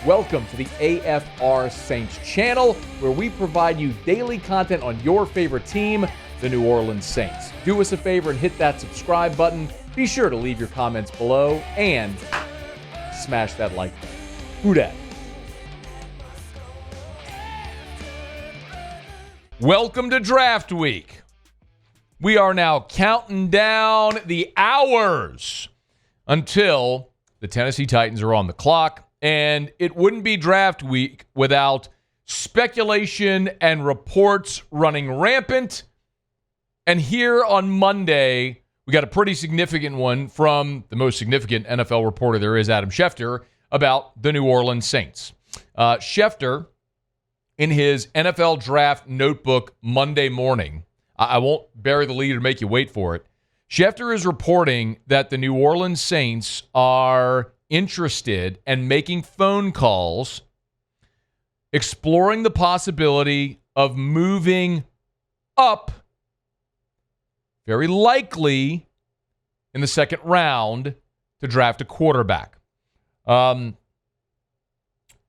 Welcome to the AFR Saints channel, where we provide you daily content on your favorite team, the New Orleans Saints. Do us a favor and hit that subscribe button. Be sure to leave your comments below and smash that like button. Who dat? Welcome to Draft Week. We are now counting down the hours until the Tennessee Titans are on the clock, and it wouldn't be Draft Week without speculation and reports running rampant. And here on Monday, we got a pretty significant one from the most significant NFL reporter there is, Adam Schefter, about the New Orleans Saints. Schefter, in his NFL draft notebook Monday morning, I won't bury the lead or make you wait for it. Schefter is reporting that the New Orleans Saints are interested and making phone calls, exploring the possibility of moving up, very likely in the second round, to draft a quarterback.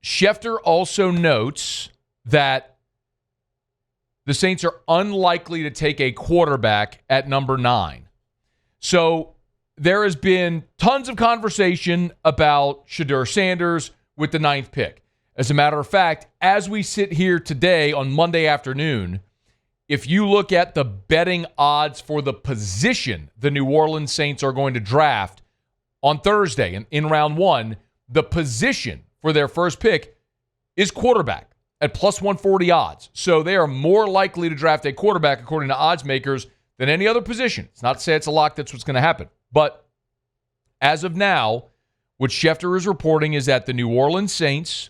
Schefter also notes that the Saints are unlikely to take a quarterback at number 9. So there has been tons of conversation about Shedeur Sanders with the 9th pick. As a matter of fact, as we sit here today on Monday afternoon, if you look at the betting odds for the position the New Orleans Saints are going to draft on Thursday in round 1, the position for their first pick is quarterback at plus 140 odds. So they are more likely to draft a quarterback, according to odds makers, than any other position. It's not to say it's a lock that's what's going to happen. But as of now, what Schefter is reporting is that the New Orleans Saints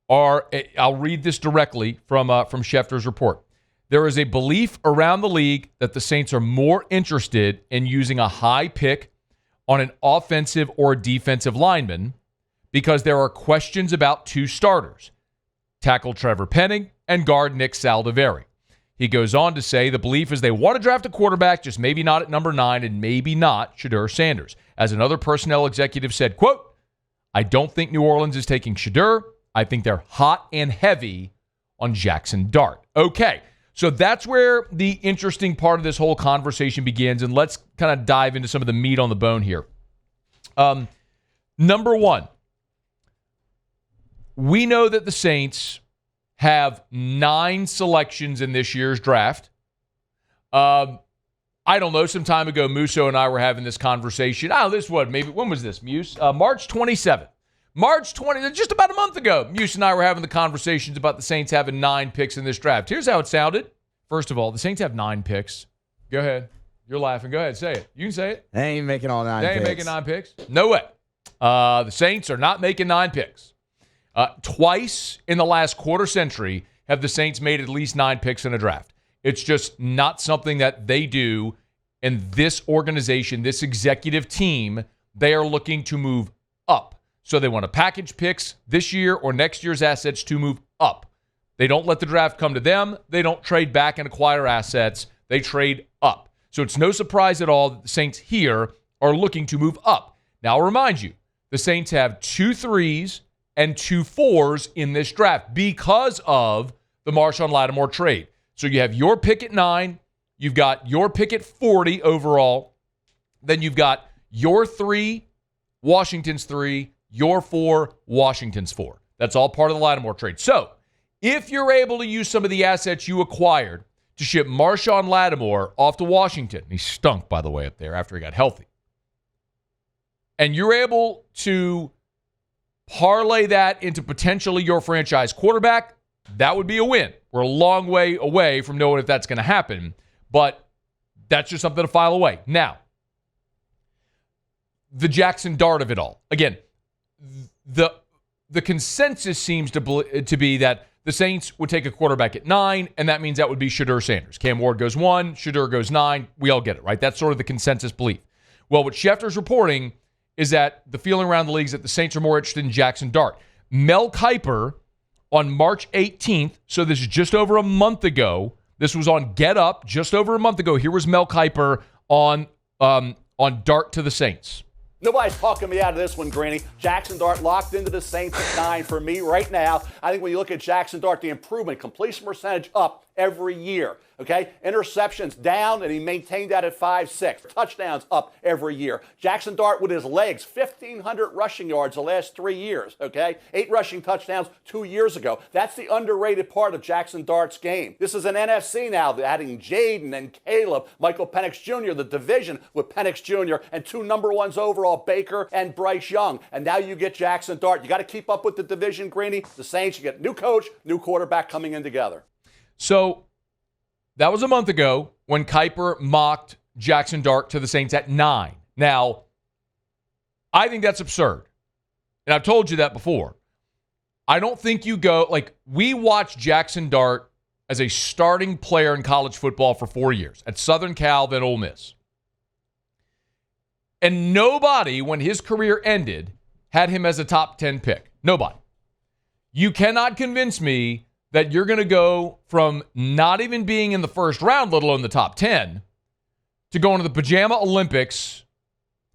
are, I'll read this directly from Schefter's report. There is a belief around the league that the Saints are more interested in using a high pick on an offensive or defensive lineman because there are questions about 2 starters, tackle Trevor Penning and guard Nick Saldiveri. He goes on to say the belief is they want to draft a quarterback, just maybe not at number 9 and maybe not Shedeur Sanders. As another personnel executive said, quote, I don't think New Orleans is taking Shedeur. I think they're hot and heavy on Jaxson Dart. Okay, so that's where the interesting part of this whole conversation begins, and let's kind of dive into some of the meat on the bone here. Number 1, we know that the Saints have 9 selections in this year's draft. I don't know. Some time ago, Musso and I were having this conversation. When was this, Muse? March 27th. March 20th, just about a month ago, Muse and I were having the conversations about the Saints having 9 picks in this draft. Here's how it sounded. First of all, the Saints have 9 picks. Go ahead. You're laughing. Go ahead. Say it. You can say it. They ain't making all 9 picks. They ain't making 9 picks. No way. The Saints are not making 9 picks. Twice in the last quarter century have the Saints made at least 9 picks in a draft. It's just not something that they do in this organization, this executive team. They are looking to move up. So they want to package picks this year or next year's assets to move up. They don't let the draft come to them. They don't trade back and acquire assets. They trade up. So it's no surprise at all that the Saints here are looking to move up. Now, I'll remind you, the Saints have 2 3s and 2 4s in this draft because of the Marshawn Lattimore trade. So you have your pick at 9, you've got your pick at 40 overall, then you've got your 3, Washington's 3, your 4, Washington's 4. That's all part of the Lattimore trade. So if you're able to use some of the assets you acquired to ship Marshawn Lattimore off to Washington, he stunk, by the way, up there after he got healthy, and you're able to parlay that into potentially your franchise quarterback, that would be a win. We're a long way away from knowing if that's going to happen, but that's just something to file away. Now, the Jaxson Dart of it all. Again, the consensus seems to be that the Saints would take a quarterback at 9, and that means that would be Shedeur Sanders. Cam Ward goes 1, Shedeur goes 9. We all get it, right? That's sort of the consensus belief. Well, what Schefter's reporting is that the feeling around the league is that the Saints are more interested in Jaxson Dart. Mel Kiper on March 18th, so this is just over a month ago. This was on Get Up just over a month ago. Here was Mel Kiper on Dart to the Saints. Nobody's talking me out of this one, Greeny. Jaxson Dart locked into the Saints at 9 for me right now. I think when you look at Jaxson Dart, the improvement, completion percentage up every year. Okay? Interceptions down, and he maintained that at 5.6. Touchdowns up every year. Jaxson Dart with his legs, 1,500 rushing yards the last 3 years. Okay? 8 rushing touchdowns 2 years ago. That's the underrated part of Jaxson Dart's game. This is an NFC now, adding Jaden and Caleb, Michael Penix Jr., the division with Penix Jr., and 2 number ones overall, Baker and Bryce Young. And now you get Jaxson Dart. You got to keep up with the division, Greeny. The Saints, you get new coach, new quarterback coming in together. So that was a month ago when Kuiper mocked Jaxson Dart to the Saints at 9. Now, I think that's absurd. And I've told you that before. I don't think you go, like, we watched Jaxson Dart as a starting player in college football for 4 years at Southern Cal, then Ole Miss. And nobody, when his career ended, had him as a top 10 pick. Nobody. You cannot convince me that you're going to go from not even being in the first round, let alone the top 10, to going to the Pajama Olympics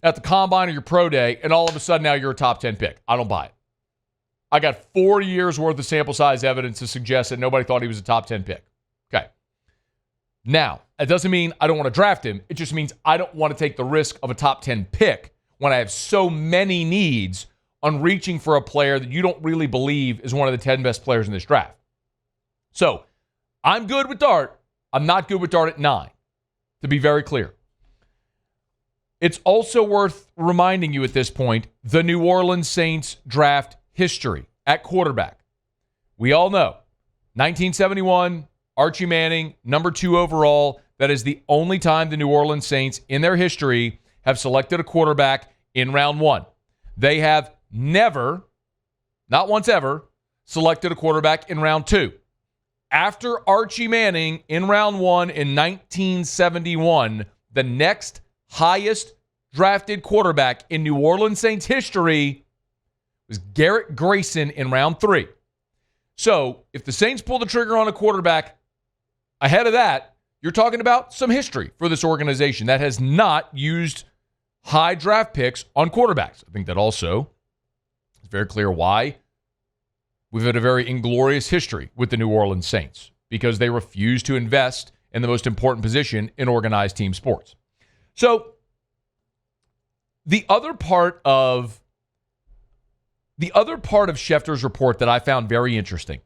at the Combine or your pro day, and all of a sudden now you're a top 10 pick. I don't buy it. I got 4 years worth of sample size evidence to suggest that nobody thought he was a top 10 pick. Okay. Now, that doesn't mean I don't want to draft him. It just means I don't want to take the risk of a top 10 pick when I have so many needs on reaching for a player that you don't really believe is one of the 10 best players in this draft. So, I'm good with Dart. I'm not good with Dart at 9, to be very clear. It's also worth reminding you at this point, the New Orleans Saints draft history at quarterback. We all know, 1971, Archie Manning, number 2 overall. That is the only time the New Orleans Saints in their history have selected a quarterback in round 1. They have never, not once ever, selected a quarterback in round 2. After Archie Manning in round 1 in 1971, the next highest drafted quarterback in New Orleans Saints history was Garrett Grayson in round 3. So if the Saints pull the trigger on a quarterback ahead of that, you're talking about some history for this organization that has not used high draft picks on quarterbacks. I think that also is very clear why we've had a very inglorious history with the New Orleans Saints, because they refuse to invest in the most important position in organized team sports. So the other part of Schefter's report that I found very interesting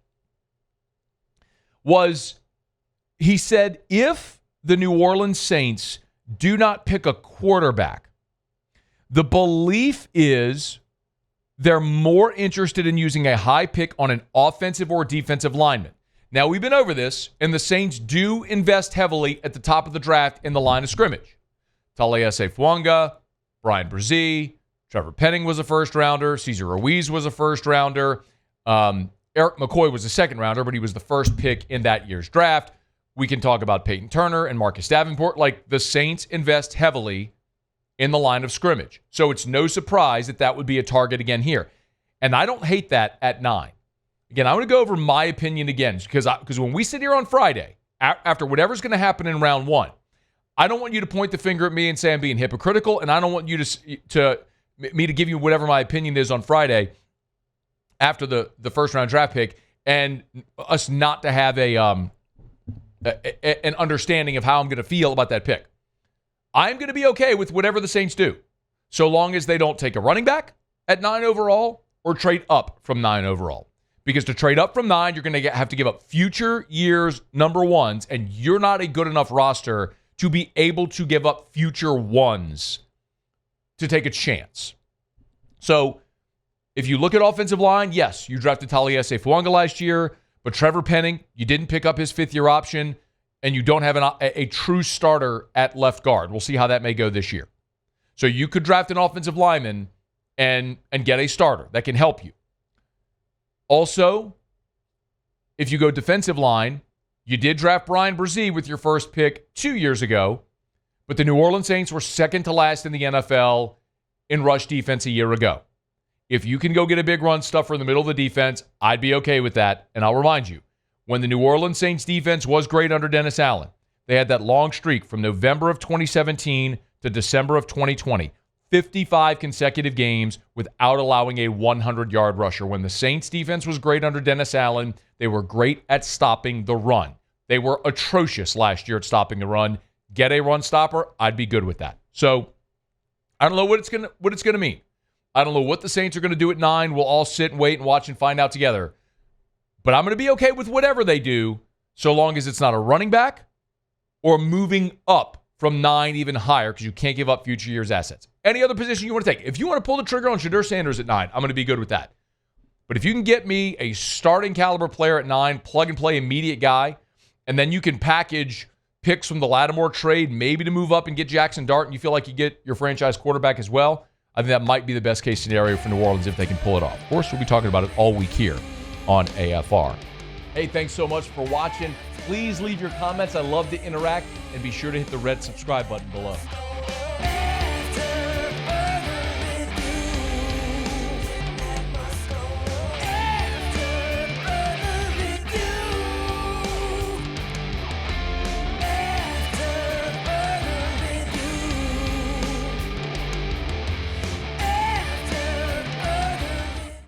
was he said if the New Orleans Saints do not pick a quarterback, the belief is they're more interested in using a high pick on an offensive or defensive lineman. Now, we've been over this, and the Saints do invest heavily at the top of the draft in the line of scrimmage. Taliesin Fuanga, Brian Brzee, Trevor Penning was a first-rounder. Cesar Ruiz was a first-rounder. Eric McCoy was a second-rounder, but he was the first pick in that year's draft. We can talk about Peyton Turner and Marcus Davenport. Like, the Saints invest heavily in the line of scrimmage. So it's no surprise that that would be a target again here. And I don't hate that at 9. Again, I'm going to go over my opinion again, because when we sit here on Friday, after whatever's going to happen in round 1, I don't want you to point the finger at me and say I'm being hypocritical, and I don't want you to give you whatever my opinion is on Friday after the first round draft pick, and us not to have an understanding of how I'm going to feel about that pick. I'm going to be okay with whatever the Saints do, so long as they don't take a running back at 9 overall or trade up from 9 overall. Because to trade up from 9, you're going to have to give up future years number 1s, and you're not a good enough roster to be able to give up future 1s to take a chance. So if you look at offensive line, yes, you drafted Taliesin Fuanga last year, but Trevor Penning, you didn't pick up his 5th-year option, and you don't have a true starter at left guard. We'll see how that may go this year. So you could draft an offensive lineman and get a starter that can help you. Also, if you go defensive line, you did draft Brian Brzee with your first pick 2 years ago, but the New Orleans Saints were second to last in the NFL in rush defense a year ago. If you can go get a big run stuffer in the middle of the defense, I'd be okay with that. And I'll remind you, when the New Orleans Saints defense was great under Dennis Allen, they had that long streak from November of 2017 to December of 2020. 55 consecutive games without allowing a 100-yard rusher. When the Saints defense was great under Dennis Allen, they were great at stopping the run. They were atrocious last year at stopping the run. Get a run stopper, I'd be good with that. So I don't know what it's gonna mean. I don't know what the Saints are going to do at 9. We'll all sit and wait and watch and find out together. But I'm going to be okay with whatever they do so long as it's not a running back or moving up from 9 even higher, because you can't give up future year's assets. Any other position you want to take. If you want to pull the trigger on Shadur Sanders at 9, I'm going to be good with that. But if you can get me a starting caliber player at 9, plug and play immediate guy, and then you can package picks from the Lattimore trade, maybe to move up and get Jaxson Dart, and you feel like you get your franchise quarterback as well, I think that might be the best case scenario for New Orleans if they can pull it off. Of course, we'll be talking about it all week here on AFR. Hey, thanks so much for watching. Please leave your comments. I love to interact, and be sure to hit the red subscribe button below.